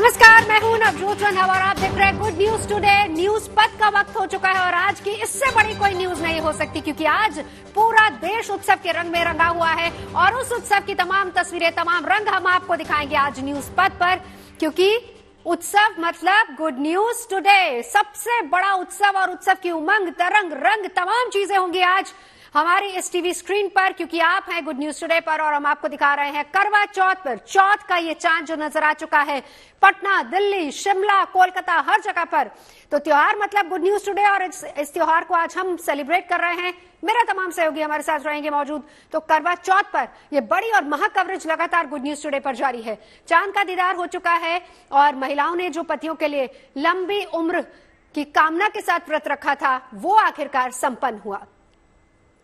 नमस्कार, मैं हूं नवजोत रंधावा और आप देख रहे हैं गुड न्यूज टुडे। न्यूज पद का वक्त हो चुका है और आज की इससे बड़ी कोई न्यूज नहीं हो सकती, क्योंकि आज पूरा देश उत्सव के रंग में रंगा हुआ है और उस उत्सव की तमाम तस्वीरें, तमाम रंग हम आपको दिखाएंगे आज न्यूज पद पर, क्योंकि उत्सव मतलब गुड न्यूज टुडे। सबसे बड़ा उत्सव और उत्सव की उमंग, तरंग, रंग, तमाम चीजें होंगी आज हमारी इस टीवी स्क्रीन पर, क्योंकि आप हैं गुड न्यूज टुडे पर और हम आपको दिखा रहे हैं करवा चौथ पर चौथ का ये चांद जो नजर आ चुका है पटना, दिल्ली, शिमला, कोलकाता, हर जगह पर। तो त्योहार मतलब गुड न्यूज टुडे और इस त्योहार को आज हम सेलिब्रेट कर रहे हैं। मेरा तमाम सहयोगी हमारे साथ रहेंगे मौजूद। तो करवा चौथ पर ये बड़ी और महा कवरेज लगातार गुड न्यूज टुडे पर जारी है। चांद का दीदार हो चुका है और महिलाओं ने जो पतियों के लिए लंबी उम्र की कामना के साथ व्रत रखा था वो आखिरकार संपन्न हुआ।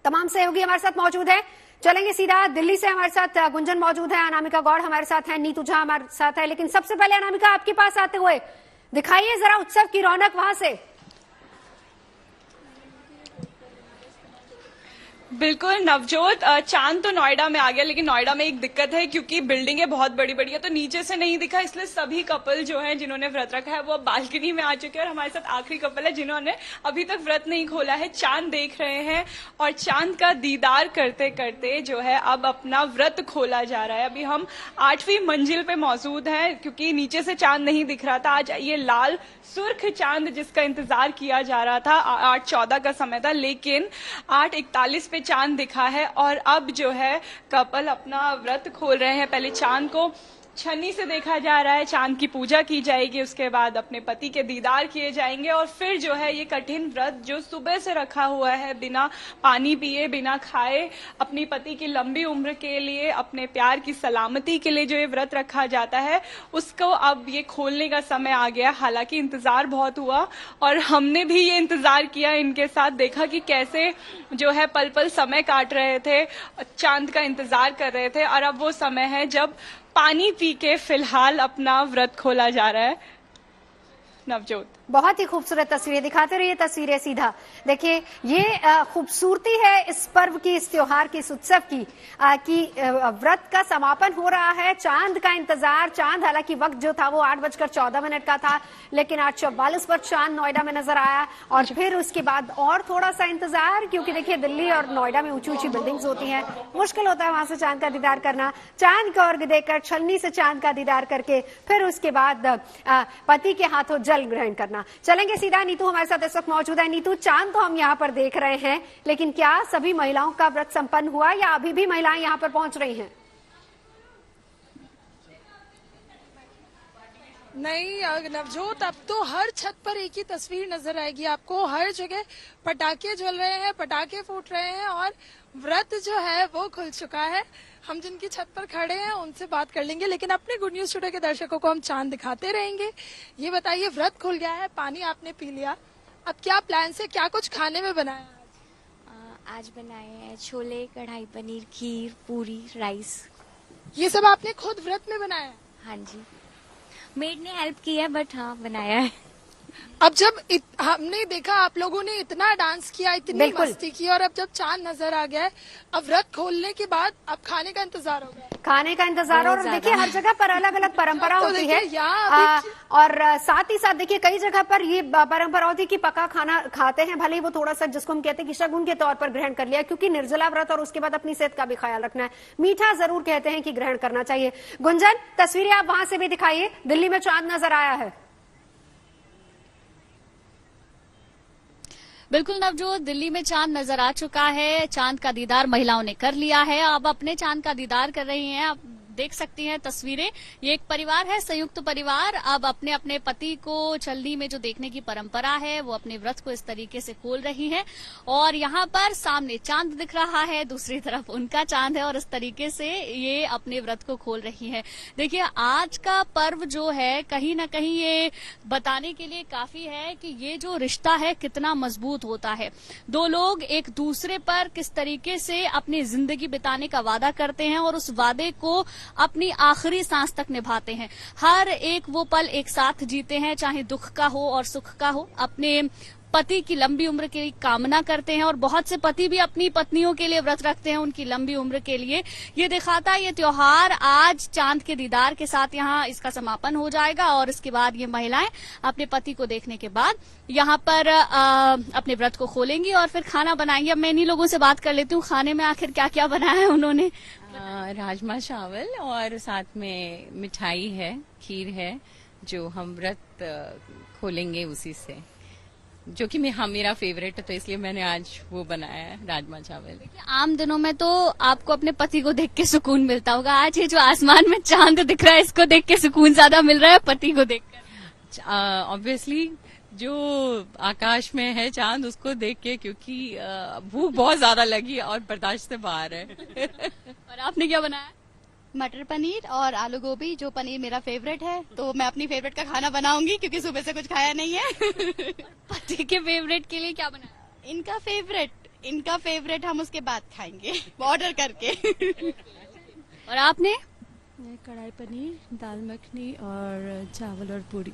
तमाम सहयोगी हमारे साथ मौजूद है। चलेंगे सीधा दिल्ली से, हमारे साथ गुंजन मौजूद है, अनामिका गौड़ हमारे साथ है, नीतू झा हमारे साथ है। लेकिन सबसे पहले अनामिका, आपके पास आते हुए दिखाइए जरा उत्सव की रौनक वहां से। बिल्कुल नवजोत, चांद तो नोएडा में आ गया, लेकिन नोएडा में एक दिक्कत है क्योंकि बिल्डिंगें बहुत बड़ी बड़ी है तो नीचे से नहीं दिखा, इसलिए सभी कपल जो हैं जिन्होंने व्रत रखा है वो अब बालकनी में आ चुके हैं और हमारे साथ आखिरी कपल है जिन्होंने अभी तक व्रत नहीं खोला है, चांद देख रहे हैं और चांद का दीदार करते करते जो है अब अपना व्रत खोला जा रहा है। अभी हम 8वीं मंजिल पे मौजूद हैं क्योंकि नीचे से चांद नहीं दिख रहा था। आज ये लाल सुर्ख चांद जिसका इंतजार किया जा रहा था 8:14 का समय था, लेकिन 8:41 पे चांद दिखा है और अब जो है कपल अपना व्रत खोल रहे हैं। पहले चांद को छन्नी से देखा जा रहा है, चांद की पूजा की जाएगी, उसके बाद अपने पति के दीदार किए जाएंगे और फिर जो है ये कठिन व्रत जो सुबह से रखा हुआ है, बिना पानी पिए, बिना खाए, अपनी पति की लंबी उम्र के लिए, अपने प्यार की सलामती के लिए जो ये व्रत रखा जाता है उसको अब ये खोलने का समय आ गया। हालांकि इंतजार बहुत हुआ और हमने भी ये इंतजार किया इनके साथ, देखा कि कैसे जो है पल पल समय काट रहे थे, चांद का इंतजार कर रहे थे और अब वो समय है जब पानी पी के फिलहाल अपना व्रत खोला जा रहा है। नवजोत, बहुत ही खूबसूरत तस्वीरें दिखाते रहिए, तस्वीरें सीधा देखिए। ये खूबसूरती है इस पर्व की, इस त्योहार की, इस उत्सव की कि व्रत का समापन हो रहा है। चांद का इंतजार, चांद हालांकि वक्त जो था वो 8:14 का था, लेकिन 8:44 पर चांद नोएडा में नजर आया और फिर उसके बाद और थोड़ा सा इंतजार, क्योंकि देखिए दिल्ली और नोएडा में ऊंची ऊंची बिल्डिंग्स होती हैं, मुश्किल होता है वहां से चांद का दीदार करना। चांद को अर्घ देकर, छलनी से चांद का दीदार करके फिर उसके बाद पति के हाथों जल ग्रहण करना। चलेंगे सीधा, नीतू हमारे साथ इस वक्त मौजूद है। नीतू, चांद तो हम यहाँ पर देख रहे हैं, लेकिन क्या सभी महिलाओं का व्रत संपन्न हुआ या अभी भी महिलाएं यहाँ पर पहुंच रही हैं? नहीं नवजोत, अब तो हर छत पर एक ही तस्वीर नजर आएगी आपको। हर जगह पटाखे जल रहे हैं, पटाखे फूट रहे हैं और व्रत जो है वो खुल चुका है। हम जिनकी छत पर खड़े हैं उनसे बात कर लेंगे, लेकिन अपने गुड न्यूज टुडे के दर्शकों को हम चांद दिखाते रहेंगे। ये बताइए, व्रत खुल गया है, पानी आपने पी लिया, अब क्या प्लान से, क्या कुछ खाने में बनाया? आज बनाए हैं छोले, कढ़ाई पनीर, खीर, पूरी, राइस। ये सब आपने खुद व्रत में बनाया? हाँ जी, मेड ने हेल्प की है बट हाँ बनाया है। अब जब हमने देखा आप लोगों ने इतना डांस किया, इतनी मस्ती की और अब जब चांद नजर आ गया है, अब व्रत खोलने के बाद अब खाने का इंतजार हो गया। खाने का इंतजार, और देखिए हर जगह पर अलग अलग परंपरा होती है और साथ ही साथ देखिए कई जगह पर ये परंपरा होती है कि पका खाना खाते हैं, भले ही वो थोड़ा सा जिसको हम कहते हैं कि शगुन के तौर पर ग्रहण कर लिया, क्योंकि निर्जला व्रत और उसके बाद अपनी सेहत का भी ख्याल रखना है। मीठा जरूर कहते हैं कि ग्रहण करना चाहिए। गुंजन, तस्वीरें आप वहां से भी दिखाइए, दिल्ली में चांद नजर आया है। बिल्कुल नवजोत, दिल्ली में चांद नजर आ चुका है। चांद का दीदार महिलाओं ने कर लिया है, अब अपने चांद का दीदार कर रही हैं। आप देख सकती हैं तस्वीरें, ये एक परिवार है, संयुक्त परिवार, अब अपने अपने पति को छलनी में जो देखने की परंपरा है वो अपने व्रत को इस तरीके से खोल रही हैं और यहाँ पर सामने चांद दिख रहा है, दूसरी तरफ उनका चांद है और इस तरीके से ये अपने व्रत को खोल रही हैं। देखिए आज का पर्व जो है कहीं ना कहीं ये बताने के लिए काफी है कि ये जो रिश्ता है कितना मजबूत होता है। दो लोग एक दूसरे पर किस तरीके से अपनी जिंदगी बिताने का वादा करते हैं और उस वादे को अपनी आखिरी सांस तक निभाते हैं। हर एक वो पल एक साथ जीते हैं, चाहे दुख का हो और सुख का हो। अपने पति की लंबी उम्र की कामना करते हैं और बहुत से पति भी अपनी पत्नियों के लिए व्रत रखते हैं उनकी लंबी उम्र के लिए। ये दिखाता है ये त्योहार आज चांद के दीदार के साथ यहाँ इसका समापन हो जाएगा और इसके बाद ये महिलाएं अपने पति को देखने के बाद यहाँ पर अपने व्रत को खोलेंगी और फिर खाना बनाएंगी। अब मैं इन्हीं लोगों से बात कर लेती हूँ, खाने में आखिर क्या क्या बनाया है उन्होंने? राजमा चावल और साथ में मिठाई है, खीर है, जो हम व्रत खोलेंगे उसी से, जो कि मेरा फेवरेट है, तो इसलिए मैंने आज वो बनाया है, राजमा चावल। आम दिनों में तो आपको अपने पति को देख के सुकून मिलता होगा, आज ये जो आसमान में चांद दिख रहा है इसको देख के सुकून ज्यादा मिल रहा है पति को देखकर? ऑब्वियसली जो आकाश में है चांद उसको देख के, क्योंकि भूख बहुत ज्यादा लगी और बर्दाश्त से बाहर है। और आपने क्या बनाया? मटर पनीर और आलू गोभी, जो पनीर मेरा फेवरेट है, तो मैं अपनी फेवरेट का खाना बनाऊंगी क्योंकि सुबह से कुछ खाया नहीं है। पति के फेवरेट के लिए क्या बनाया? इनका फेवरेट हम उसके बाद खाएंगे ऑर्डर करके। और आपने? कढ़ाई पनीर, दाल मखनी और चावल और पूरी।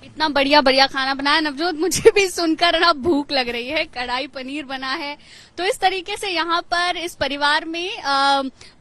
इतना बढ़िया बढ़िया खाना बनाया नवजोत, मुझे भी सुनकर ना भूख लग रही है। कढ़ाई पनीर बना है, तो इस तरीके से यहाँ पर इस परिवार में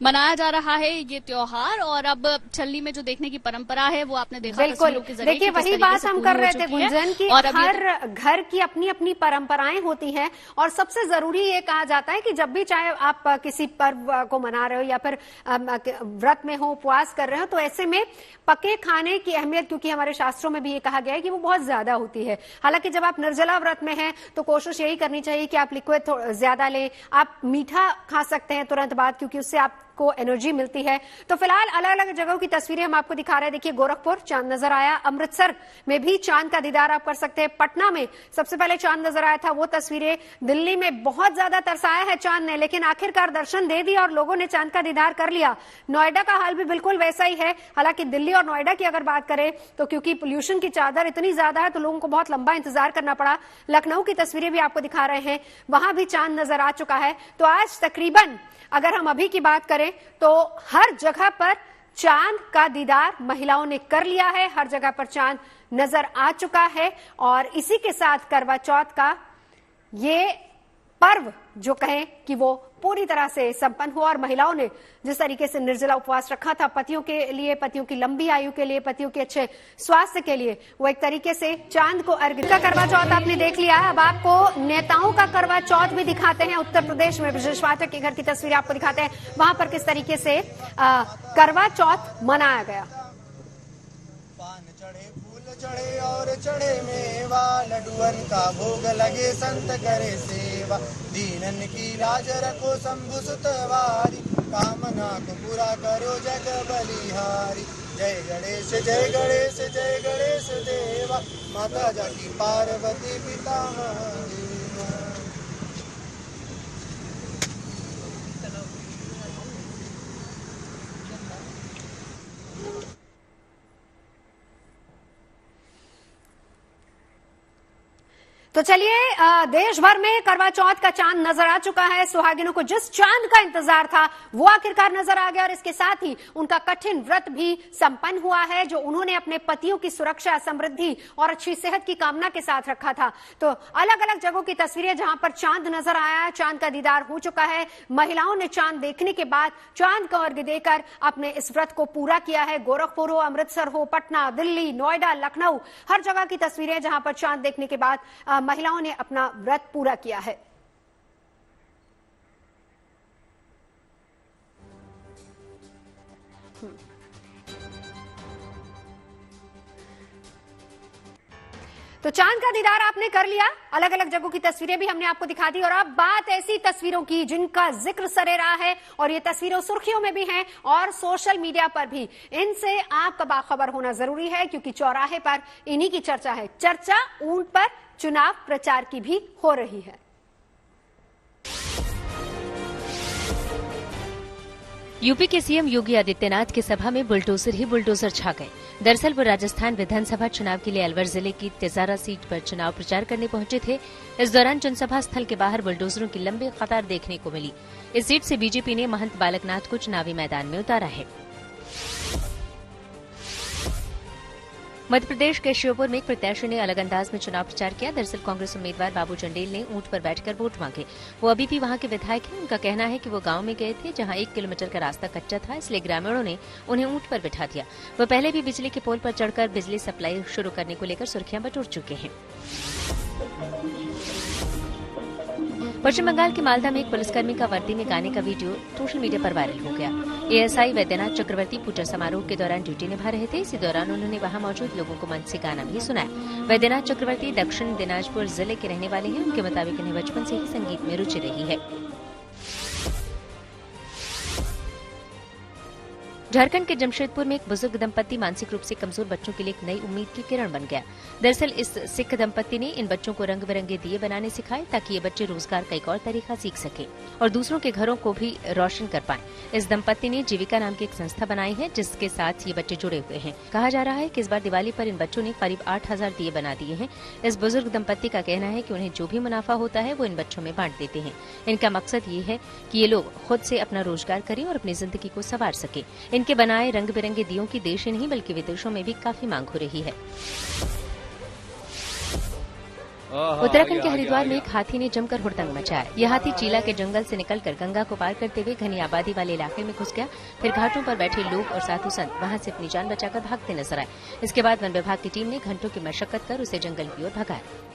मनाया जा रहा है ये त्योहार। और अब छलनी में जो देखने की परंपरा है वो आपने देखा बिल्कुल। देखिए वही बात हम कर रहे थे गुंजन की, हर घर की अपनी अपनी परंपराएं होती हैं और सबसे जरूरी ये कहा जाता है कि जब भी चाहे आप किसी पर्व को मना रहे हो या फिर व्रत में हो, उपवास कर रहे हो, तो ऐसे में पके खाने की अहमियत, क्योंकि हमारे शास्त्रों में भी ये कहा गया है कि वो बहुत ज्यादा होती है। हालांकि जब आप निर्जला व्रत में हैं तो कोशिश यही करनी चाहिए कि आप लिक्विड ज्यादा लें। आप मीठा खा सकते हैं तुरंत बाद, क्योंकि उससे आपको एनर्जी मिलती है। तो फिलहाल अलग अलग जगहों की तस्वीरें हम आपको दिखा रहे हैं। देखिए गोरखपुर चांद नजर आया, अमृतसर में भी चांद का दीदार आप कर सकते हैं, पटना में सबसे पहले चांद नजर आया था वो तस्वीरें, दिल्ली में बहुत ज्यादा तरसाया है चांद ने, लेकिन आखिरकार दर्शन दे दिया और लोगों ने चांद का दीदार कर लिया। नोएडा का हाल भी बिल्कुल वैसा ही है। हालांकि दिल्ली और नोएडा की अगर बात करें तो क्योंकि पोल्यूशन की चादर इतनी ज्यादा है तो लोगों को बहुत लंबा इंतजार करना पड़ा। लखनऊ की तस्वीरें भी आपको दिखा रहे हैं, वहां भी चांद नजर आ चुका है। तो आज तकरीबन अगर हम अभी की बात करें तो हर जगह पर चांद का दीदार महिलाओं ने कर लिया है, हर जगह पर चांद नजर आ चुका है। और इसी के साथ करवा चौथ का ये पर्व जो कहें कि वो पूरी तरह से संपन्न हुआ और महिलाओं ने जिस तरीके से निर्जला उपवास रखा था पतियों के लिए, पतियों की लंबी आयु के लिए, पतियों के अच्छे स्वास्थ्य के लिए, वो एक तरीके से चांद को अर्घ्य का करवा चौथ आपने देख लिया है। अब आपको नेताओं का करवा चौथ भी दिखाते हैं। उत्तर प्रदेश में ब्रजेश पाठक के घर की तस्वीर आपको दिखाते हैं, वहां पर किस तरीके से करवा चौथ मनाया गया। चढ़े और चढ़े मेवा, लडुअन का भोग लगे संत करे सेवा, दीनन की लाज रखो शंभु सुतवारी, कामना को पूरा करो जग बलिहारी। जय गणेश जय गणेश जय गणेश देवा, माता जाकी पार्वती पिता महादेवा। तो चलिए देश भर में करवा चौथ का चांद नजर आ चुका है। सुहागिनों को जिस चांद का इंतजार था वो आखिरकार नजर आ गया और इसके साथ ही उनका कठिन व्रत भी संपन्न हुआ है जो उन्होंने अपने पतियों की सुरक्षा, समृद्धि और अच्छी सेहत की कामना के साथ रखा था। तो अलग अलग जगहों की तस्वीरें जहां पर चांद नजर आया, चांद का दीदार हो चुका है। महिलाओं ने चांद देखने के बाद चांद का अर्घ्य देकर अपने इस व्रत को पूरा किया है। गोरखपुर हो, अमृतसर हो, पटना, दिल्ली, नोएडा, लखनऊ, हर जगह की तस्वीरें जहां पर चांद देखने के बाद महिलाओं ने अपना व्रत पूरा किया है। तो चांद का दीदार आपने कर लिया, अलग अलग जगहों की तस्वीरें भी हमने आपको दिखा दी। और अब बात ऐसी तस्वीरों की जिनका जिक्र सरे रहा है और ये तस्वीरों सुर्खियों में भी हैं और सोशल मीडिया पर भी। इनसे आपका बाखबर होना जरूरी है क्योंकि चौराहे पर इन्हीं की चर्चा है। चर्चा ऊंट पर चुनाव प्रचार की भी हो रही है। यूपी के सीएम योगी आदित्यनाथ की सभा में बुलडोजर ही बुलडोजर छा गए। दरअसल वो राजस्थान विधानसभा चुनाव के लिए अलवर जिले की तिजारा सीट पर चुनाव प्रचार करने पहुंचे थे। इस दौरान जनसभा स्थल के बाहर बुलडोजरों की लंबी कतार देखने को मिली। इस सीट से बीजेपी ने महंत बालकनाथ को चुनावी मैदान में उतारा है। मध्य प्रदेश के श्योपुर में एक प्रत्याशी ने अलग अंदाज में चुनाव प्रचार किया। दरअसल कांग्रेस उम्मीदवार बाबू चंडेल ने ऊंट पर बैठकर वोट मांगे। वो अभी भी वहां के विधायक हैं। उनका कहना है कि वो गांव में गए थे जहां 1 किलोमीटर का रास्ता कच्चा था, इसलिए ग्रामीणों ने उन्हें ऊंट पर बिठा दिया। वो पहले भी बिजली के पोल पर चढ़कर बिजली सप्लाई शुरू करने को लेकर सुर्खियां बटोर चुके हैं। पश्चिम बंगाल के मालदा में एक पुलिसकर्मी का वर्दी में गाने का वीडियो सोशल मीडिया पर वायरल हो गया। एएसआई वैद्यनाथ चक्रवर्ती पूजा समारोह के दौरान ड्यूटी निभा रहे थे। इसी दौरान उन्होंने वहां मौजूद लोगों को मंच से गाना भी सुनाया। वैद्यनाथ चक्रवर्ती दक्षिण दिनाजपुर जिले के रहने वाले हैं। उनके मुताबिक उन्हें बचपन से ही संगीत में रुचि रही है। झारखंड के जमशेदपुर में एक बुजुर्ग दंपत्ति मानसिक रूप से कमजोर बच्चों के लिए एक नई उम्मीद की किरण बन गया। दरअसल इस सिख दंपत्ति ने इन बच्चों को रंग बिरंगे दिए बनाने सिखाए ताकि ये बच्चे रोजगार का एक और तरीका सीख सके और दूसरों के घरों को भी रोशन कर पाएं। इस दंपत्ति ने जीविका नाम की एक संस्था बनाई है जिसके साथ ये बच्चे जुड़े हुए हैं। कहा जा रहा है कि इस बार दिवाली पर इन बच्चों ने करीब 8000 दिए बना दिए हैं। इस बुजुर्ग दंपत्ति का कहना है कि उन्हें जो भी मुनाफा होता है वो इन बच्चों में बांट देते हैं। इनका मकसद ये है कि ये लोग खुद से अपना रोजगार करें और अपनी जिंदगी को संवार सके। इनके बनाए रंग बिरंगे दियों की देश ही नहीं बल्कि विदेशों में भी काफी मांग हो रही है। उत्तराखंड के हरिद्वार में एक हाथी ने जमकर हुड़दंग मचाया। यह हाथी चीला के जंगल से निकलकर गंगा को पार करते हुए घनी आबादी वाले इलाके में घुस गया। फिर घाटों पर बैठे लोग और साधु संत वहां से अपनी जान बचाकर भागते नजर आए। इसके बाद वन विभाग की टीम ने घंटों की मशक्कत कर उसे जंगल की ओर भगाया।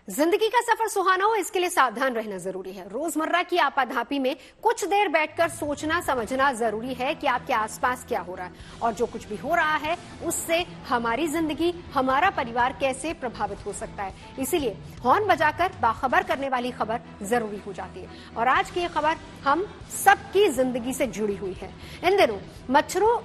जिंदगी का सफर सुहाना हो, इसके लिए सावधान रहना जरूरी है। रोजमर्रा की आपाधापी में कुछ देर बैठकर सोचना समझना जरूरी है कि आपके आसपास क्या हो रहा है और जो कुछ भी हो रहा है उससे हमारी जिंदगी, हमारा परिवार कैसे प्रभावित हो सकता है। इसीलिए हॉर्न बजाकर बाखबर करने वाली खबर जरूरी हो जाती है। और आज की ये खबर हम सबकी जिंदगी से जुड़ी हुई है। इन दिनों मच्छरों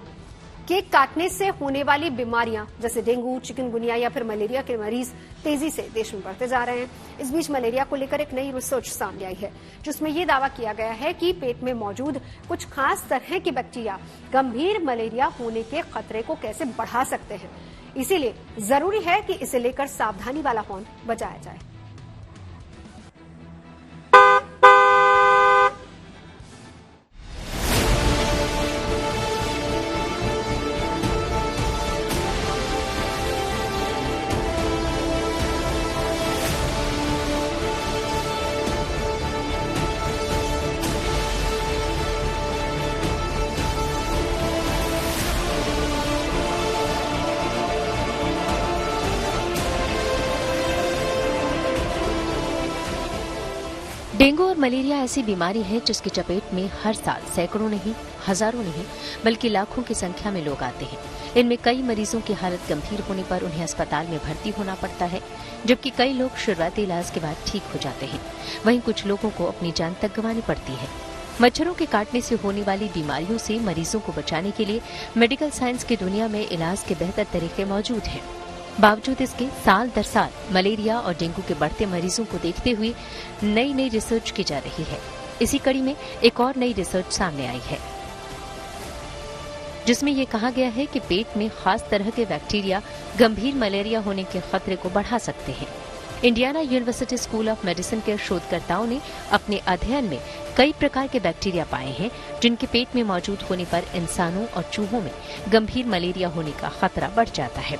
के काटने से होने वाली बीमारियां जैसे डेंगू, चिकनगुनिया या फिर मलेरिया के मरीज तेजी से देश में बढ़ते जा रहे हैं। इस बीच मलेरिया को लेकर एक नई रिसर्च सामने आई है जिसमें यह दावा किया गया है कि पेट में मौजूद कुछ खास तरह के बैक्टीरिया गंभीर मलेरिया होने के खतरे को कैसे बढ़ा सकते हैं। इसीलिए जरूरी है कि इसे लेकर सावधानी वाला हॉर्न बजाया जाए। डेंगू और मलेरिया ऐसी बीमारी है जिसकी चपेट में हर साल सैकड़ों नहीं, हजारों नहीं बल्कि लाखों की संख्या में लोग आते हैं। इनमें कई मरीजों की हालत गंभीर होने पर उन्हें अस्पताल में भर्ती होना पड़ता है, जबकि कई लोग शुरुआती इलाज के बाद ठीक हो जाते हैं। वहीं कुछ लोगों को अपनी जान तक गंवानी पड़ती है। मच्छरों के काटने से होने वाली बीमारियों से मरीजों को बचाने के लिए मेडिकल साइंस की दुनिया में इलाज के बेहतर तरीके मौजूद हैं। बावजूद इसके साल दर साल मलेरिया और डेंगू के बढ़ते मरीजों को देखते हुए नई रिसर्च की जा रही है। इसी कड़ी में एक और नई रिसर्च सामने आई है जिसमें यह कहा गया है कि पेट में खास तरह के बैक्टीरिया गंभीर मलेरिया होने के खतरे को बढ़ा सकते हैं। Indiana university school of medicine के शोधकर्ताओं ने अपने अध्ययन में कई प्रकार के बैक्टीरिया पाए हैं जिनके पेट में मौजूद होने पर इंसानों और चूहों में गंभीर मलेरिया होने का खतरा बढ़ जाता है।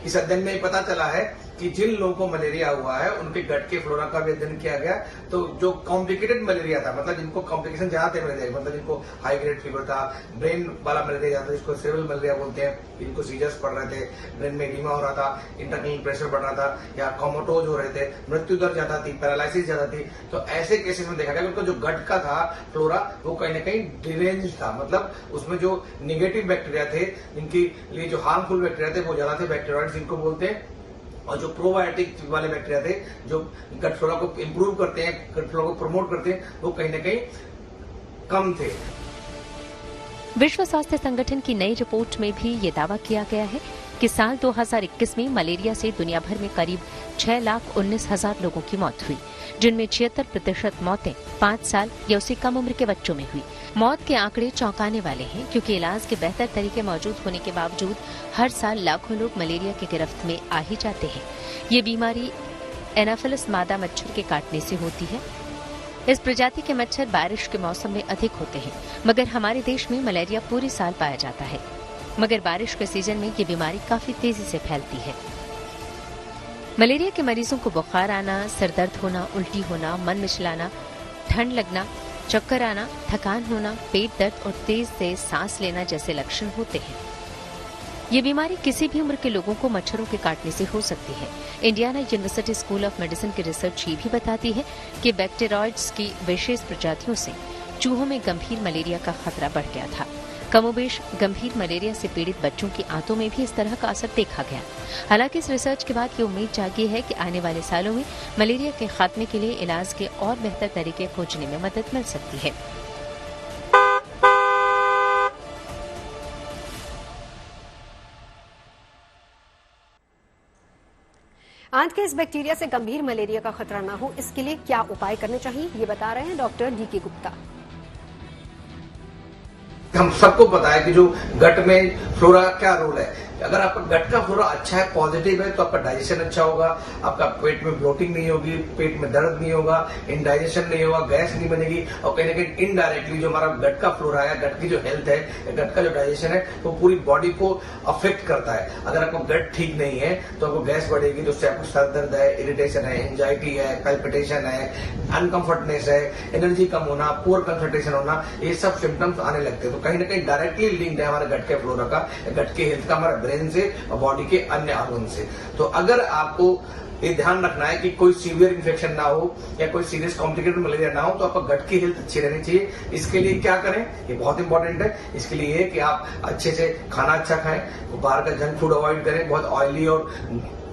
इस अध्ययन में पता चला है कि जिन लोगों को मलेरिया हुआ है उनके गट के फ्लोरा का भी अध्ययन किया गया। तो जो कॉम्प्लिकेटेड मलेरिया था, मतलब जिनको कॉम्प्लिकेशन ज्यादा थे मलेरिया, मतलब जिनको हाई ग्रेड फीवर था, ब्रेन वाला मलेरिया ज्यादा, जिसको सेरेब्रल मलेरिया बोलते हैं, जिनको सीजर्स पड़ रहे थे, ब्रेन में एडिमा हो रहा था, इंटरनल प्रेशर बढ़ रहा था या कोमाटोज हो रहे थे, मृत्यु दर ज्यादा थी, पैरालिसिस ज्यादा थी। तो ऐसे केसेस में देखा गया उनका जो गट का था फ्लोरा वो कहीं न कहीं डिरेंज था, मतलब उसमें जो निगेटिव बैक्टीरिया थे, जिनके लिए जो हार्मफुल बैक्टीरिया थे वो ज्यादा थे, बैक्टीरियाइड्स जिनको बोलते हैं, और जो प्रोबायोटिक वाले बैक्टीरिया थे जो गट फ्लोरा को इंप्रूव करते हैं, गट फ्लोरा को प्रमोट करते हैं, वो कहीं न कहीं कम थे। विश्व स्वास्थ्य संगठन की नई रिपोर्ट में भी ये दावा किया गया है कि साल 2021 में मलेरिया से दुनिया भर में करीब 6,19,000 लोगों की मौत हुई, जिनमें 76% मौतें 5 साल या उससे कम उम्र के बच्चों में हुई। मौत के आंकड़े चौंकाने वाले हैं क्योंकि इलाज के बेहतर तरीके मौजूद होने के बावजूद हर साल लाखों लोग मलेरिया की गिरफ्त में आ ही जाते हैं। ये बीमारी एनाफिलिस मादा मच्छर के काटने से होती है। इस प्रजाति के मच्छर बारिश के मौसम में अधिक होते हैं, मगर हमारे देश में मलेरिया पूरे साल पाया जाता है। मगर बारिश के सीजन में ये बीमारी काफी तेजी से फैलती है। मलेरिया के मरीजों को बुखार आना, सिरदर्द होना, उल्टी होना, मन मिचलाना, ठंड लगना, चक्कर आना, थकान होना, पेट दर्द और तेज से सांस लेना जैसे लक्षण होते हैं। ये बीमारी किसी भी उम्र के लोगों को मच्छरों के काटने से हो सकती है। Indiana university school of medicine की रिसर्च ये भी बताती है कि बैक्टीरियोइड्स की विशेष प्रजातियों से चूहों में गंभीर मलेरिया का खतरा बढ़ गया था। कमोबेश गंभीर मलेरिया से पीड़ित बच्चों की आंतों में भी इस तरह का असर देखा गया। हालांकि इस रिसर्च के बाद ये उम्मीद जागी है कि आने वाले सालों में मलेरिया के खात्मे के लिए इलाज के और बेहतर तरीके खोजने में मदद मिल सकती है। आंत के इस बैक्टीरिया से गंभीर मलेरिया का खतरा न हो, इसके लिए क्या उपाय करने चाहिए, ये बता रहे हैं डॉक्टर डी.के. गुप्ता। हम सबको पता है कि जो गट में फ्लोरा क्या रोल है। अगर आपका गट का फ्लोरा अच्छा है, पॉजिटिव है, तो आपका डाइजेशन अच्छा होगा, आपका पेट में ब्लोटिंग नहीं होगी, पेट में दर्द नहीं होगा, इंडाइजेशन नहीं होगा, गैस नहीं बनेगी और कहीं ना कहीं इनडायरेक्टली जो हमारा गट का फ्लोरा है, गट की जो हेल्थ है, गट का जो डाइजेशन है, वो पूरी बॉडी को अफेक्ट करता है। अगर आपको गट ठीक नहीं है तो आपको गैस बढ़ेगी, जिससे आपको सर दर्द है, इरिटेशन है, एंजाइटी है, पैल्पिटेशन है, अनकंफर्टनेस है, एनर्जी कम होना, पुअर कंसंट्रेशन होना, ये सब सिम्टम्स आने लगते हैं। तो कहीं ना कहीं डायरेक्टली लिंक्ड है हमारे गट के फ्लोरा का, गट के हेल्थ का, हमारा ब्रेन से और बॉडी के अन्य ऑर्गन से। तो अगर आपको ये ध्यान रखना है कि कोई सीवियर इन्फेक्शन ना हो या कोई सीरियस कॉम्प्लिकेटेड मलेरिया ना हो, तो आपका गट की हेल्थ अच्छी रहनी चाहिए। इसके लिए क्या करें, ये बहुत इंपॉर्टेंट है। इसके लिए ये कि आप अच्छे से खाना अच्छा खाएं, बाहर का जंक फूड अवॉइड करें, बहुत ऑयली और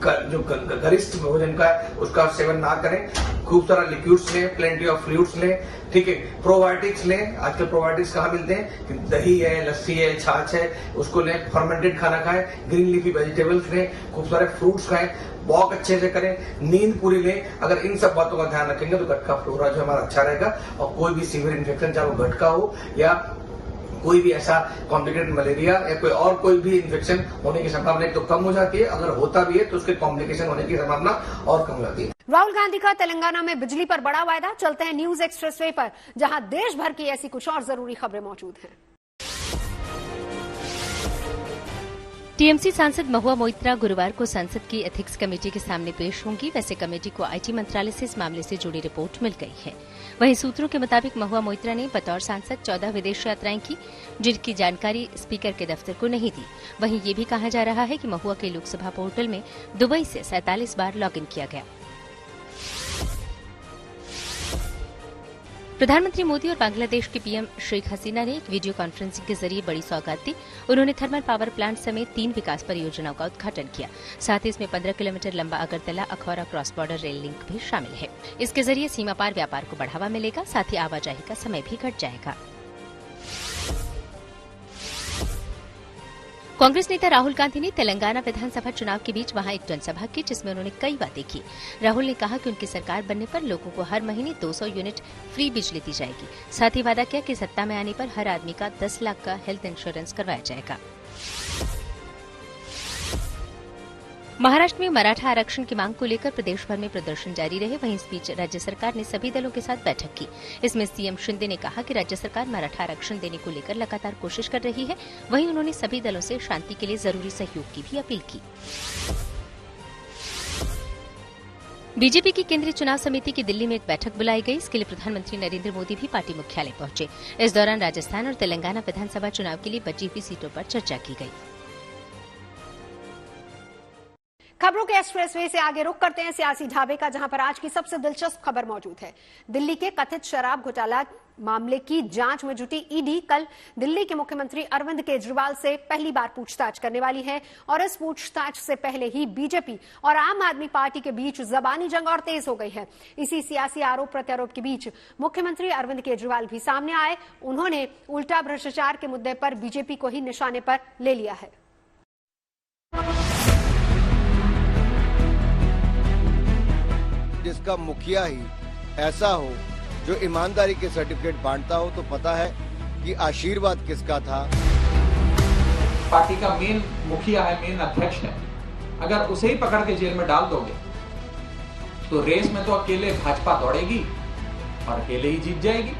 जो गरिष्ठ भोजन का है उसका सेवन ना करें, खूब सारा लिक्विड्स लें, प्लेंटी ऑफ फ्लूइड्स लें, ठीक है, प्रोबायोटिक्स लें। आजकल प्रोबायोटिक्स कहाँ मिलते हैं कि दही है, लस्सी है, छाछ है, उसको लें, फर्मेंटेड खाना खाएं, ग्रीन लीफी वेजिटेबल्स लें, खूब सारे फ्रूट्स खाएं, वॉक अच्छे से करें, नींद पूरी लें। अगर इन सब बातों का ध्यान रखेंगे तो गट का फ्लोरा जो हमारा अच्छा रहेगा और कोई भी सीवियर इन्फेक्शन, चाहे वो गट का हो या कोई भी ऐसा कॉम्प्लिकेटेड मलेरिया या कोई भी इन्फेक्शन होने की संभावना तो कम हो जाती है। अगर होता भी है तो उसके कॉम्प्लिकेशन होने की संभावना और कम हो जाती है। राहुल गांधी का तेलंगाना में बिजली पर बड़ा वायदा। चलते हैं न्यूज एक्सप्रेसवे पर, जहां देश भर की ऐसी कुछ और जरूरी खबरें मौजूद हैं। टीएमसी सांसद महुआ मोइत्रा गुरुवार को संसद की एथिक्स कमेटी के सामने पेश होंगी। वैसे कमेटी को आईटी मंत्रालय से इस मामले से जुड़ी रिपोर्ट मिल गई है। वहीं सूत्रों के मुताबिक महुआ मोइत्रा ने बतौर सांसद 14 विदेश यात्राएं की, जिनकी जानकारी स्पीकर के दफ्तर को नहीं दी। वहीं ये भी कहा जा रहा है कि महुआ के लोकसभा पोर्टल में दुबई से 47 बार लॉगिन किया गया। प्रधानमंत्री मोदी और बांग्लादेश की पीएम शेख हसीना ने एक वीडियो कॉन्फ्रेंसिंग के जरिए बड़ी सौगात दी। उन्होंने थर्मल पावर प्लांट समेत 3 विकास परियोजनाओं का उद्घाटन किया। साथ ही इसमें 15 किलोमीटर लंबा Agartala Akhaura cross border rail link भी शामिल है। इसके जरिए सीमा पार व्यापार को बढ़ावा मिलेगा, साथ ही आवाजाही का समय भी घट जाएगा। कांग्रेस नेता राहुल गांधी ने तेलंगाना विधानसभा चुनाव के बीच वहां एक जनसभा की, जिसमें उन्होंने कई बातें की। राहुल ने कहा कि उनकी सरकार बनने पर लोगों को हर महीने 200 यूनिट फ्री बिजली दी जाएगी। साथ ही वादा किया कि सत्ता में आने पर हर आदमी का 10 लाख का हेल्थ इंश्योरेंस करवाया जाएगा। महाराष्ट्र में मराठा आरक्षण की मांग को लेकर प्रदेश भर में प्रदर्शन जारी रहे। वहीं इस बीच राज्य सरकार ने सभी दलों के साथ बैठक की। इसमें सीएम शिंदे ने कहा कि राज्य सरकार मराठा आरक्षण देने को लेकर लगातार कोशिश कर रही है। वहीं उन्होंने सभी दलों से शांति के लिए जरूरी सहयोग की भी अपील की। बीजेपी की केंद्रीय चुनाव समिति की दिल्ली में एक बैठक बुलाई गई। इसके लिए प्रधानमंत्री नरेंद्र मोदी भी पार्टी मुख्यालय पहुंचे। इस दौरान राजस्थान और तेलंगाना विधानसभा चुनाव के लिए बची हुई सीटों पर चर्चा की गई। खबरों के एक्सप्रेसवे से आगे रुख करते हैं सियासी ढाबे का, जहां पर आज की सबसे दिलचस्प खबर मौजूद है। दिल्ली के कथित शराब घोटाला मामले की जांच में जुटी ईडी कल दिल्ली के मुख्यमंत्री अरविंद केजरीवाल से पहली बार पूछताछ करने वाली है। और इस पूछताछ से पहले ही बीजेपी और आम आदमी पार्टी के बीच जबानी जंग और तेज हो गई है। इसी सियासी आरोप प्रत्यारोप के बीच मुख्यमंत्री अरविंद केजरीवाल भी सामने आए। उन्होंने उल्टा भ्रष्टाचार के मुद्दे पर बीजेपी को ही निशाने पर ले लिया है। जिसका मुखिया ही ऐसा हो जो ईमानदारी के सर्टिफिकेट बांटता हो, तो पता है कि आशीर्वाद किसका था। पार्टी का मेन मुखिया है, मेन अध्यक्ष है, अगर उसे ही पकड़ के जेल में डाल दोगे तो रेस में तो अकेले भाजपा दौड़ेगी और अकेले ही जीत जाएगी।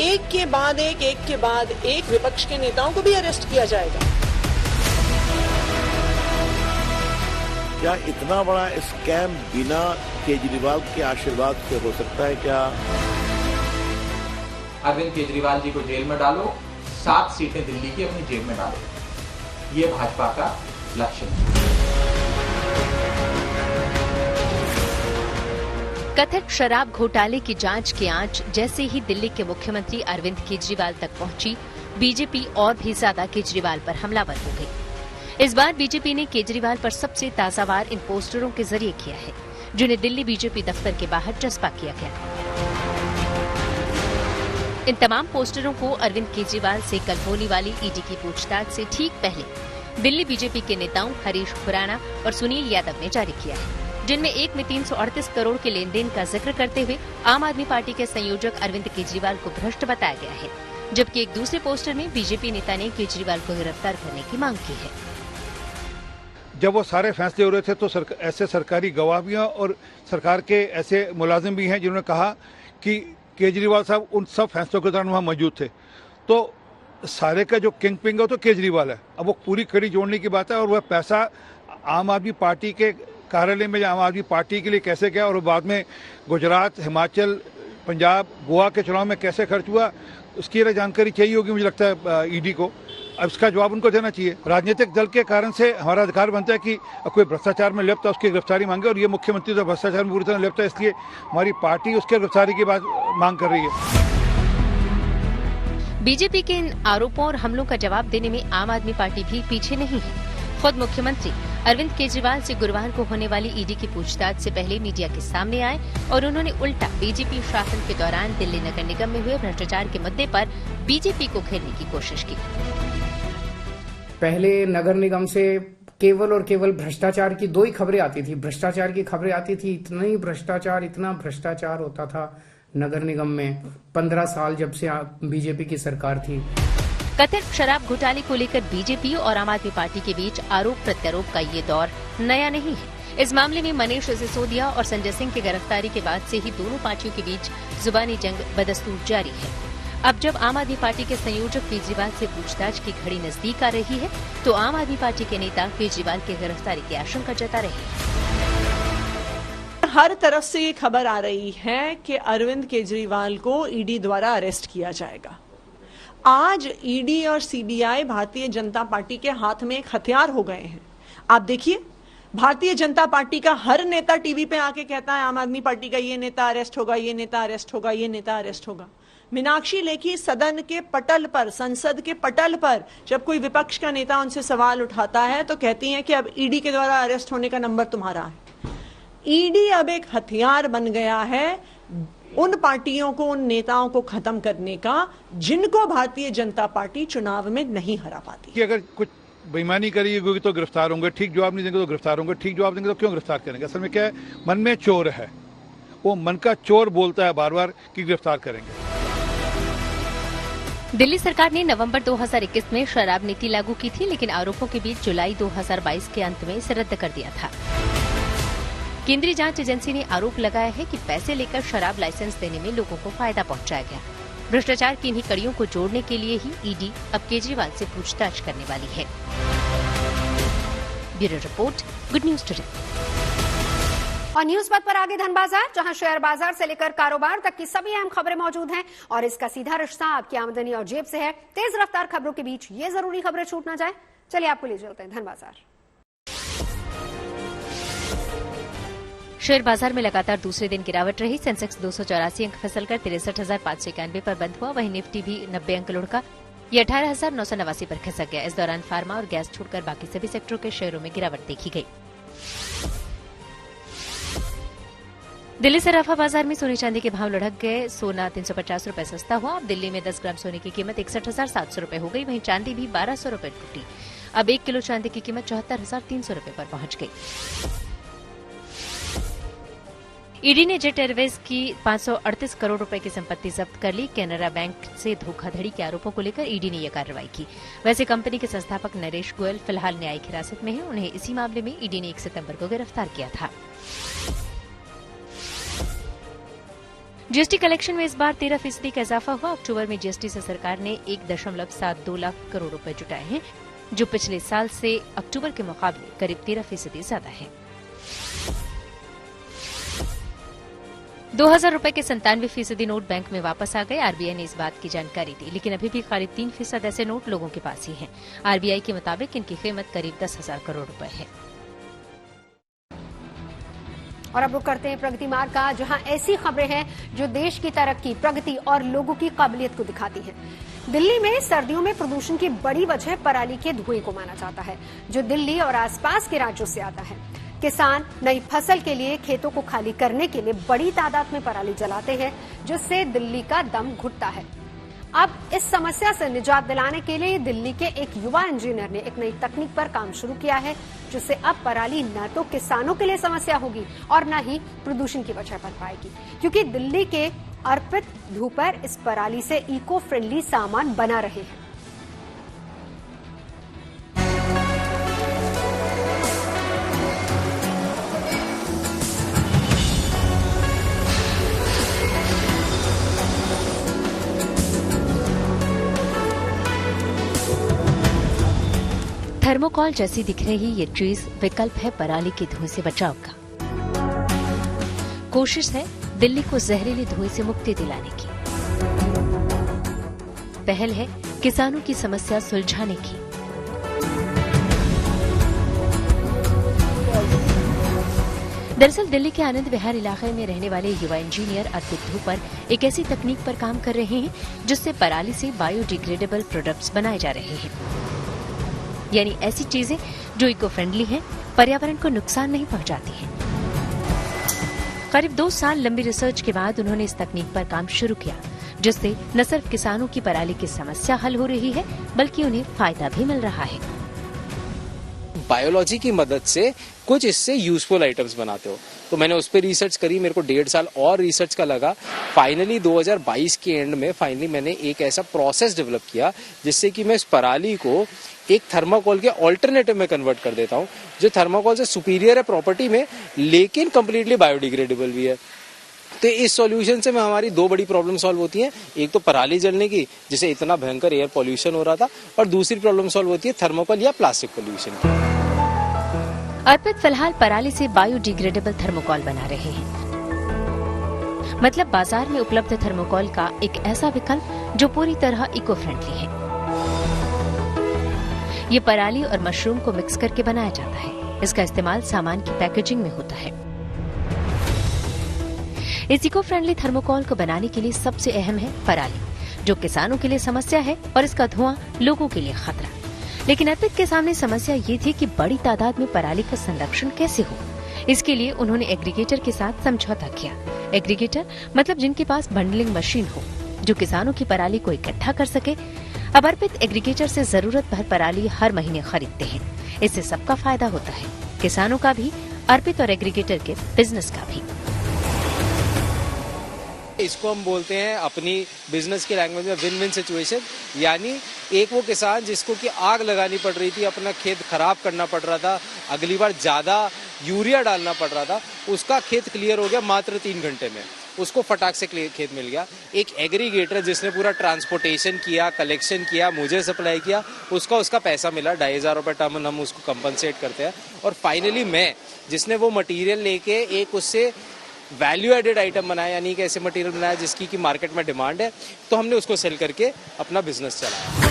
एक के बाद एक विपक्ष के नेताओं को भी अरेस्ट किया जाएगा। क्या इतना बड़ा स्कैम बिना केजरीवाल के आशीर्वाद से हो सकता है क्या? अरविंद केजरीवाल जी को जेल में डालो, 7 सीटें दिल्ली की अपनी जेब में डालो, ये भाजपा का लक्ष्य है। कथित शराब घोटाले की जांच की आंच जैसे ही दिल्ली के मुख्यमंत्री अरविंद केजरीवाल तक पहुंची, बीजेपी और भी ज्यादा केजरीवाल पर हमलावर हो गई। इस बार बीजेपी ने केजरीवाल पर सबसे ताजा वार इन पोस्टरों के जरिए किया है, जिन्हें दिल्ली बीजेपी दफ्तर के बाहर चस्पा किया गया। इन तमाम पोस्टरों को अरविंद केजरीवाल से कल होने वाली ईडी की पूछताछ से ठीक पहले दिल्ली बीजेपी के नेताओं हरीश खुराना और सुनील यादव ने जारी किया है, जिनमें एक में 338 करोड़ के लेन देन का जिक्र करते हुए आम आदमी पार्टी के संयोजक अरविंद केजरीवाल को भ्रष्ट बताया गया है, जबकि एक दूसरे पोस्टर में बीजेपी नेता ने केजरीवाल को गिरफ्तार करने की मांग की है। जब वो सारे फैसले हो रहे थे तो ऐसे सरकारी गवाह भी हैं और सरकार के ऐसे मुलाजिम भी हैं जिन्होंने कहा कि केजरीवाल साहब उन सब फैसलों के दौरान वहाँ मौजूद थे। तो सारे का जो किंग पिंग है तो केजरीवाल है। अब वो पूरी कड़ी जोड़ने की बात है और वह पैसा आम आदमी पार्टी के कार्यालय में आम आदमी पार्टी के लिए कैसे गया और बाद में गुजरात, हिमाचल, पंजाब, गोवा के चुनाव में कैसे खर्च हुआ, उसकी जानकारी चाहिए होगी मुझे लगता है ईडी को। अब इसका जवाब उनको देना चाहिए। राजनीतिक दल के कारण से हमारा अधिकार बनता है कि कोई भ्रष्टाचार में लिप्त है उसकी गिरफ्तारी मांगे, और ये मुख्यमंत्री तो भ्रष्टाचार में पूरी तरह लिप्त है, इसलिए हमारी पार्टी उसके गिरफ्तारी की बात मांग कर रही है। बीजेपी के इन आरोपों और हमलों का जवाब देने में आम आदमी पार्टी भी पीछे नहीं है। खुद मुख्यमंत्री अरविंद केजरीवाल से गुरुवार को होने वाली ईडी की पूछताछ से पहले मीडिया के सामने आए और उन्होंने उल्टा बीजेपी शासन के दौरान दिल्ली नगर निगम में हुए भ्रष्टाचार के मुद्दे पर बीजेपी को घेरने की कोशिश की। पहले नगर निगम से केवल और केवल भ्रष्टाचार की 2 ही खबरें आती थी, भ्रष्टाचार की खबरें आती थी। इतना भ्रष्टाचार होता था नगर निगम में 15 साल जब से बीजेपी की सरकार थी। कथित शराब घोटाले को लेकर बीजेपी और आम आदमी पार्टी के बीच आरोप प्रत्यारोप का ये दौर नया नहीं है। इस मामले में मनीष सिसोदिया और संजय सिंह की गिरफ्तारी के बाद से ही दोनों पार्टियों के बीच जुबानी जंग बदस्तूर जारी है। अब जब आम आदमी पार्टी के संयोजक केजरीवाल से पूछताछ की घड़ी नजदीक आ रही है, तो आम आदमी पार्टी के नेता केजरीवाल की गिरफ्तारी की आशंका जता रहे हैं। हर तरफ से ये खबर आ रही है कि अरविंद केजरीवाल को ईडी द्वारा अरेस्ट किया जाएगा। आज ईडी और सीबीआई भारतीय जनता पार्टी के हाथ में एक हथियार हो गए हैं। आप देखिए, भारतीय जनता पार्टी का हर नेता टीवी पे आके कहता है आम आदमी पार्टी का ये नेता अरेस्ट होगा, ये नेता अरेस्ट होगा, ये नेता अरेस्ट होगा। मीनाक्षी लेखी सदन के पटल पर, संसद के पटल पर जब कोई विपक्ष का नेता उनसे सवाल उठाता है तो कहती हैं कि अब ईडी के द्वारा अरेस्ट होने का नंबर तुम्हारा है। ईडी अब एक हथियार बन गया है उन पार्टियों को, उन नेताओं को खत्म करने का जिनको भारतीय जनता पार्टी चुनाव में नहीं हरा पाती। कि अगर कुछ बेईमानी करेगी तो गिरफ्तार होंगे, ठीक जवाब नहीं देंगे तो गिरफ्तार होंगे, ठीक जवाब देंगे तो क्यों गिरफ्तार करेंगे? असल में क्या है, मन में चोर है, वो मन का चोर बोलता है बार बार कि गिरफ्तार करेंगे। दिल्ली सरकार ने नवंबर 2021 में शराब नीति लागू की थी, लेकिन आरोपों के बीच जुलाई 2022 के अंत में इसे रद्द कर दिया था। केंद्रीय जांच एजेंसी ने आरोप लगाया है कि पैसे लेकर शराब लाइसेंस देने में लोगों को फायदा पहुंचाया गया। भ्रष्टाचार की इन्हीं कड़ियों को जोड़ने के लिए ही ईडी अब केजरीवाल से पूछताछ करने वाली है। Bureau report, good news today. और न्यूज पथ पर आगे धन बाजार, जहां शेयर बाजार से लेकर कारोबार तक की सभी अहम खबरें मौजूद हैं और इसका सीधा रिश्ता आपकी आमदनी और जेब से है। तेज रफ्तार खबरों के बीच ये जरूरी खबरें छूट ना जाए। चलिए आपको ले चलते हैं धन बाजार। शेयर बाजार में लगातार दूसरे दिन गिरावट रही। सेंसेक्स 284 अंक फिसलकर 63,591 पर बंद हुआ। वहीं निफ्टी भी 90 अंक लुढ़का, ये 18,989 पर खिसक गया। इस दौरान फार्मा और गैस छोड़कर बाकी सभी सेक्टरों के शेयरों में गिरावट देखी गई। दिल्ली सराफा बाजार में सोने चांदी के भाव लुढ़क गए। सोना 350 रुपए सस्ता हुआ। अब दिल्ली में 10 ग्राम सोने की कीमत 61,700 रुपए हो गई। वहीं चांदी भी 1,200 रुपए टूटी। अब 1 किलो चांदी की कीमत 74,300 रुपए पर पहुंच गई। ईडी ने जेट एयरवेज की 538 करोड़ रुपए की संपत्ति जब्त कर ली। कैनरा बैंक से धोखाधड़ी के आरोपों को लेकर ईडी ने यह कार्रवाई की। वैसे कंपनी के संस्थापक नरेश गोयल फिलहाल न्यायिक हिरासत में हैं। उन्हें इसी मामले में ईडी ने 1 सितंबर को गिरफ्तार किया था। जीएसटी कलेक्शन में इस बार 13% का इजाफा हुआ। अक्टूबर में जीएसटी से सरकार ने 1.72 लाख करोड़ रुपए जुटाए हैं, जो पिछले साल से अक्टूबर के मुकाबले करीब 13% ज्यादा है। 2000 रुपए के 97% नोट बैंक में वापस आ गए। आरबीआई ने इस बात की जानकारी दी, लेकिन अभी भी करीब 3% ऐसे नोट लोगों के पास ही हैं। आरबीआई के मुताबिक इनकी कीमत करीब 10,000 करोड़ रुपए है। और अब रुक करते हैं प्रगति मार्ग का, जहां ऐसी खबरें हैं जो देश की तरक्की, प्रगति और लोगों की काबिलियत को दिखाती हैं। दिल्ली में सर्दियों में प्रदूषण की बड़ी वजह पराली के धुएं को माना जाता है, जो दिल्ली और आसपास के राज्यों से आता है। किसान नई फसल के लिए खेतों को खाली करने के लिए बड़ी तादाद में पराली जलाते हैं, जिससे दिल्ली का दम घुटता है। अब इस समस्या से निजात दिलाने के लिए दिल्ली के एक युवा इंजीनियर ने एक नई तकनीक पर काम शुरू किया है, जिससे अब पराली न तो किसानों के लिए समस्या होगी और न ही प्रदूषण की वजह बन पाएगी, क्योंकि दिल्ली के अर्पित धूपर इस पराली से इको फ्रेंडली सामान बना रहे हैं। थर्मोकॉल जैसी दिख रही ये चीज विकल्प है पराली के धुएं से बचाव का। कोशिश है दिल्ली को जहरीले धुएं से मुक्ति दिलाने की। पहल है किसानों की समस्या सुलझाने की। दरअसल दिल्ली के आनंद विहार इलाके में रहने वाले युवा इंजीनियर अर्पित धूपर एक ऐसी तकनीक पर काम कर रहे हैं जिससे पराली से बायोडिग्रेडेबल प्रोडक्ट्स बनाए जा रहे हैं, यानी ऐसी चीजें जो इको फ्रेंडली हैं, पर्यावरण को नुकसान नहीं पहुंचाती हैं। करीब 2 साल लंबी रिसर्च के बाद उन्होंने इस तकनीक पर काम शुरू किया, जिससे न सिर्फ किसानों की पराली की समस्या हल हो रही है, बल्कि उन्हें फायदा भी मिल रहा है। बायोलॉजी की मदद से कुछ इससे यूजफुल आइटम्स बनाते हो, तो मैंने उस पर रिसर्च करी। मेरे को 1.5 साल और रिसर्च का लगा। फाइनली 2022 के एंड में मैंने एक ऐसा प्रोसेस डेवलप किया जिससे कि मैं इस पराली को एक थर्माकोल के ऑल्टरनेटिव में कन्वर्ट कर देता हूँ, जो थर्माकोल से सुपीरियर है प्रॉपर्टी में, लेकिन कंप्लीटली बायोडिग्रेडेबल भी है। तो इस सॉल्यूशन से हमारी 2 बड़ी प्रॉब्लम सॉल्व होती हैं। एक तो पराली जलने की, जिसे इतना भयंकर एयर पॉल्यूशन हो रहा था, और दूसरी प्रॉब्लम सॉल्व होती है थर्मोकॉल या प्लास्टिक पॉल्यूशन की। अर्पित फिलहाल पराली से बायोडिग्रेडेबल थर्मोकॉल बना रहे हैं, मतलब बाजार में उपलब्ध थर्मोकॉल का एक ऐसा विकल्प जो पूरी तरह इको फ्रेंडली है। ये पराली और मशरूम को मिक्स करके बनाया जाता है। इसका इस्तेमाल सामान की पैकेजिंग में होता है। इस इको फ्रेंडली थर्मोकॉल को बनाने के लिए सबसे अहम है पराली, जो किसानों के लिए समस्या है और इसका धुआं लोगों के लिए खतरा। लेकिन अर्पित के सामने समस्या ये थी कि बड़ी तादाद में पराली का संरक्षण कैसे हो। इसके लिए उन्होंने एग्रीगेटर के साथ समझौता किया। एग्रीगेटर मतलब जिनके पास बंडलिंग मशीन हो, जो किसानों की पराली को इकट्ठा कर सके। अब अर्पित एग्रीगेटर से जरूरत भर पराली हर महीने खरीदते हैं। इससे सबका फायदा होता है, किसानों का भी, अर्पित और एग्रीगेटर के बिजनेस का भी। इसको हम बोलते हैं अपनी बिजनेस की लैंग्वेज में विन विन सिचुएशन। यानी एक वो किसान जिसको कि आग लगानी पड़ रही थी, अपना खेत खराब करना पड़ रहा था, अगली बार ज्यादा यूरिया डालना पड़ रहा था, उसका खेत क्लियर हो गया मात्र 3 घंटे में, उसको फटाक से खेत मिल गया। एक एग्रीगेटर जिसने पूरा ट्रांसपोर्टेशन किया, कलेक्शन किया, मुझे सप्लाई किया, उसका पैसा मिला। 2,500 रुपये टन हम उसको कंपनसेट करते हैं। और फाइनली मैं, जिसने वो मटेरियल लेके एक उससे वैल्यू एडेड आइटम बनाया, यानी कि ऐसे मटेरियल बनाया जिसकी की मार्केट में डिमांड है, तो हमने उसको सेल करके अपना बिजनेस चलाया।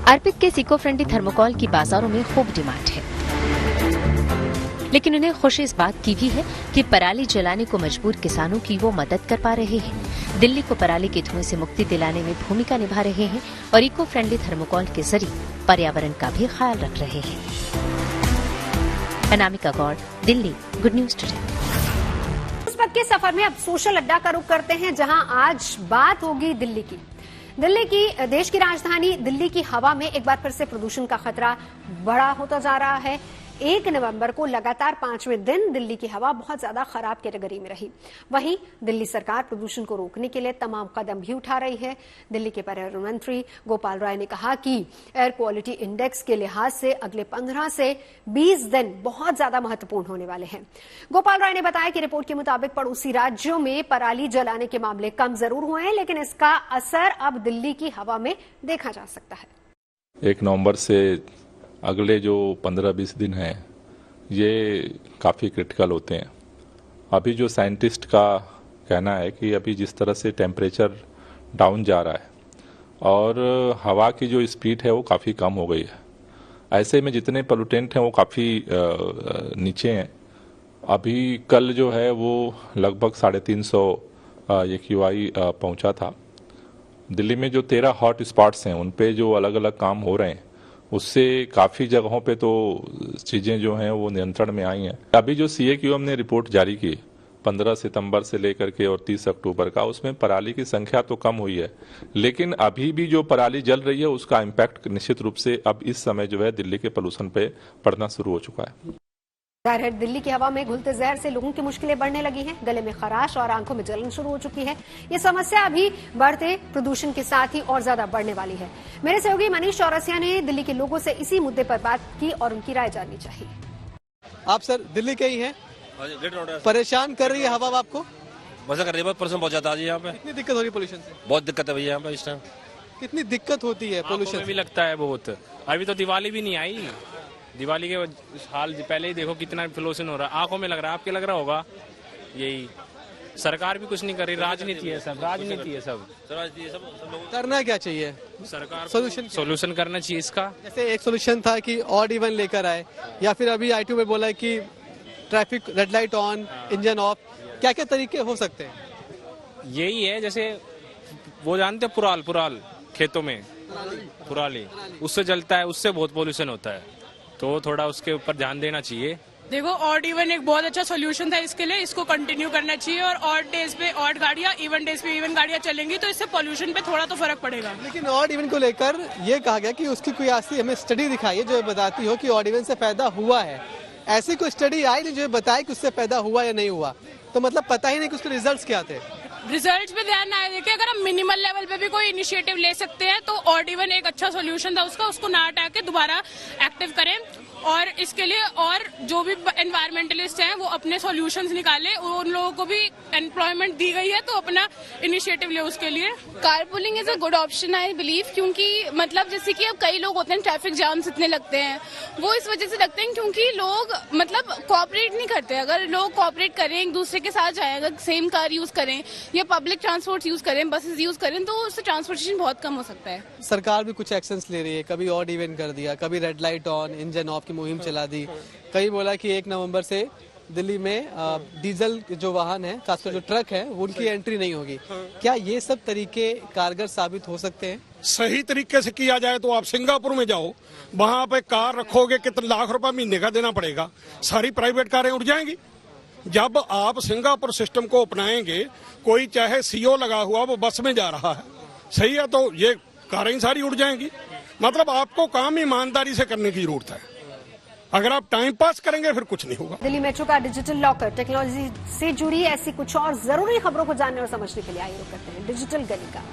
अर्पित के इको फ्रेंडली थर्मोकॉल की बाजारों में खूब डिमांड है, लेकिन उन्हें खुशी इस बात की भी है कि पराली जलाने को मजबूर किसानों की वो मदद कर पा रहे हैं, दिल्ली को पराली के धुएं से मुक्ति दिलाने में भूमिका निभा रहे हैं और इको फ्रेंडली थर्मोकॉल के जरिए पर्यावरण का भी ख्याल रख रहे हैं। Anamika Gaur, Delhi, good news today. के सफर में अब सोशल अड्डा का रुख करते हैं, जहां आज बात होगी दिल्ली की। देश की राजधानी दिल्ली की हवा में एक बार फिर से प्रदूषण का खतरा बड़ा होता जा रहा है। 1 नवंबर को लगातार 5वें दिन दिल्ली की हवा बहुत ज्यादा खराब कैटेगरी में रही। वहीं दिल्ली सरकार प्रदूषण को रोकने के लिए तमाम कदम भी उठा रही है। दिल्ली के पर्यावरण मंत्री गोपाल राय ने कहा कि एयर क्वालिटी इंडेक्स के लिहाज से अगले 15 से 20 दिन बहुत ज्यादा महत्वपूर्ण होने वाले हैं। गोपाल राय ने बताया कि रिपोर्ट के मुताबिक पड़ोसी राज्यों में पराली जलाने के मामले कम जरूर हुए हैं, लेकिन इसका असर अब दिल्ली की हवा में देखा जा सकता है। 1 नवंबर से अगले जो 15-20 दिन हैं ये काफ़ी क्रिटिकल होते हैं। अभी जो साइंटिस्ट का कहना है कि अभी जिस तरह से टेम्परेचर डाउन जा रहा है और हवा की जो स्पीड है वो काफ़ी कम हो गई है, ऐसे में जितने पोल्यूटेंट हैं वो काफ़ी नीचे हैं। अभी कल जो है वो लगभग 350 AQI पहुंचा था। दिल्ली में जो 13 हॉट स्पॉट्स हैं उन पे जो अलग अलग काम हो रहे हैं उससे काफ़ी जगहों पे तो चीज़ें जो हैं वो नियंत्रण में आई हैं। अभी जो CAQM ने रिपोर्ट जारी की 15 सितंबर से लेकर के और 30 अक्टूबर का, उसमें पराली की संख्या तो कम हुई है, लेकिन अभी भी जो पराली जल रही है उसका इम्पैक्ट निश्चित रूप से अब इस समय जो है दिल्ली के पोल्यूशन पे पड़ना शुरू हो चुका है। जाहिर है दिल्ली की हवा में घुलते जहर से लोगों की मुश्किलें बढ़ने लगी हैं। गले में खराश और आंखों में जलन शुरू हो चुकी है। ये समस्या अभी बढ़ते प्रदूषण के साथ ही और ज्यादा बढ़ने वाली है। मेरे सहयोगी मनीष चौरसिया ने दिल्ली के लोगों से इसी मुद्दे पर बात की और उनकी राय जाननी चाहिए। आप सर दिल्ली के ही हैं, परेशान कर रही है हवा आपको? मजा कर रही है, बहुत परेशान बहुत ज्यादा जी। यहाँ पे कितनी दिक्कत हो रही है पोल्यूशन से? बहुत दिक्कत है भैया यहाँ पे इस टाइम। कितनी दिक्कत होती है पोल्यूशन? भी लगता है बहुत। अभी तो दिवाली भी नहीं आई, दिवाली के हाल पहले ही देखो कितना पोल्यूशन हो रहा है, आंखों में लग रहा है, आपके लग रहा होगा। यही सरकार भी कुछ नहीं कर रही, राजनीति है सब, राजनीति है सब। करना क्या चाहिए सरकार? सोल्यूशन करना चाहिए इसका। जैसे एक सोल्यूशन था कि ऑड इवन लेकर आए, या फिर अभी ITO में बोला है कि traffic red light on, engine of, क्या क्या तरीके हो सकते हैं? यही है, जैसे वो जानते हैं पुराल खेतों में पुराली, उससे जलता है, उससे बहुत पोल्यूशन होता है, तो थोड़ा उसके ऊपर ध्यान देना चाहिए। देखो ऑड इवन एक बहुत अच्छा सोल्यूशन था इसके लिए, इसको कंटिन्यू करना चाहिए और ऑड डेज पे ऑड गाड़ियां, इवन डेज पे इवन गाड़ियां चलेंगी तो इससे पोल्यूशन पे थोड़ा तो फर्क पड़ेगा। लेकिन ऑड इवन को लेकर ये कहा गया कि उसकी कोई ऐसी हमें स्टडी दिखाई है जो बताती हो कि ऑड इवन से पैदा हुआ है। ऐसी कोई स्टडी आई नहीं जो बताए कि उससे पैदा हुआ या नहीं हुआ, तो मतलब पता ही नहीं कि उसके रिजल्ट्स क्या थे। रिजल्ट्स पे ध्यान ना देखिए, अगर हम मिनिमल लेवल पे भी कोई इनिशिएटिव ले सकते हैं तो ऑड इवन एक अच्छा सोल्यूशन था उसका, उसको ना हटा के दोबारा एक्टिव करें। और इसके लिए और जो भी एनवायरमेंटलिस्ट हैं वो अपने सॉल्यूशंस निकाले, उन लोगों को भी एम्प्लॉयमेंट दी गई है तो अपना इनिशिएटिव ले उसके लिए। Carpooling is a good option I believe, क्योंकि मतलब जैसे कि अब कई लोग होते हैं ट्रैफिक जाम्स इतने लगते हैं, वो इस वजह से लगते हैं क्योंकि लोग मतलब कोऑपरेट नहीं करते। अगर लोग कोऑपरेट करें, एक दूसरे के साथ जाएं, अगर सेम कार यूज करें या पब्लिक ट्रांसपोर्ट यूज करें, बसेस यूज करें, तो उससे ट्रांसपोर्टेशन बहुत कम हो सकता है। सरकार भी कुछ एक्शंस ले रही है, कभी ऑड इवन कर दिया, कभी red light on, engine of की मुहिम चला दी, कई बोला कि 1 नवंबर से दिल्ली में डीजल जो वाहन है, खासकर जो ट्रक है, उनकी एंट्री नहीं होगी। क्या ये सब तरीके कारगर साबित हो सकते हैं? सही तरीके से किया जाए तो आप सिंगापुर में जाओ, वहां पे कार रखोगे कितने लाख रुपए महीने का देना पड़ेगा, सारी प्राइवेट कारें उड़ जाएंगी। जब आप सिंगापुर सिस्टम को अपनाएंगे, कोई चाहे CO लगा हुआ वो बस में जा रहा है, सही है, तो ये कारें सारी उड़ जाएंगी। मतलब आपको काम ईमानदारी से करने की जरूरत है, अगर आप टाइम पास करेंगे फिर कुछ नहीं होगा। दिल्ली मेट्रो का डिजिटल लॉकर टेक्नोलॉजी से जुड़ी ऐसी कुछ और जरूरी खबरों को जानने और समझने के लिए आइए रुक करते हैं डिजिटल गली का।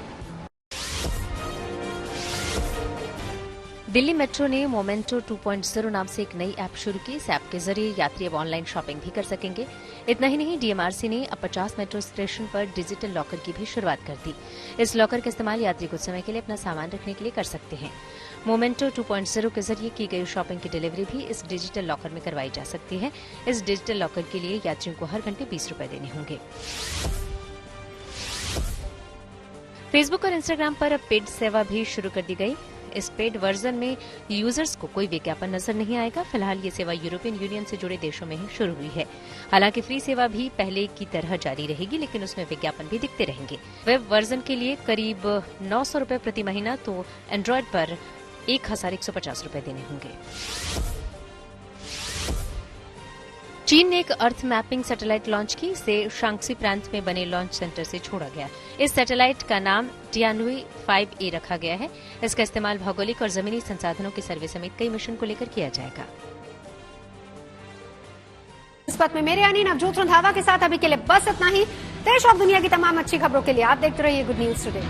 दिल्ली मेट्रो ने मोमेंटो 2.0 नाम से एक नई ऐप शुरू की। इस ऐप के जरिए यात्री अब ऑनलाइन शॉपिंग भी कर सकेंगे। इतना ही नहीं, DMRC ने अब 50 मेट्रो स्टेशन पर डिजिटल लॉकर की भी शुरुआत कर दी। इस लॉकर का इस्तेमाल यात्री कुछ समय के लिए अपना सामान रखने के लिए कर सकते हैं। मोमेंटो 2.0 के जरिए की गई शॉपिंग की डिलीवरी भी इस डिजिटल लॉकर में करवाई जा सकती है। इस डिजिटल लॉकर के लिए यात्रियों को हर घंटे 20 रुपए देने होंगे। फेसबुक और इंस्टाग्राम पर अब पेड सेवा भी शुरू कर दी गई। इस पेड वर्जन में यूजर्स को कोई विज्ञापन नजर नहीं आएगा। फिलहाल ये सेवा यूरोपियन यूनियन से जुड़े देशों में ही शुरू हुई है। हालांकि फ्री सेवा भी पहले की तरह जारी रहेगी, लेकिन उसमें विज्ञापन भी दिखते रहेंगे। वेब वर्जन के लिए करीब 900 रुपए प्रति महीना, तो एंड्रॉयड पर 1150 रुपए देने होंगे। चीन ने एक अर्थ मैपिंग सैटेलाइट लॉन्च की। इसे शांक्सी प्रांत में बने लॉन्च सेंटर से छोड़ा गया। इस सैटेलाइट का नाम टियानहुई 5A रखा गया है। इसका इस्तेमाल भौगोलिक और जमीनी संसाधनों के सर्वे समेत कई मिशन को लेकर किया जाएगा। इस पथ में मेरे यानी नवजोत रंधावा के साथ अभी के लिए बस इतना ही। देश और दुनिया की तमाम अच्छी खबरों के लिए आप देखते रहिए गुड न्यूज टुडे।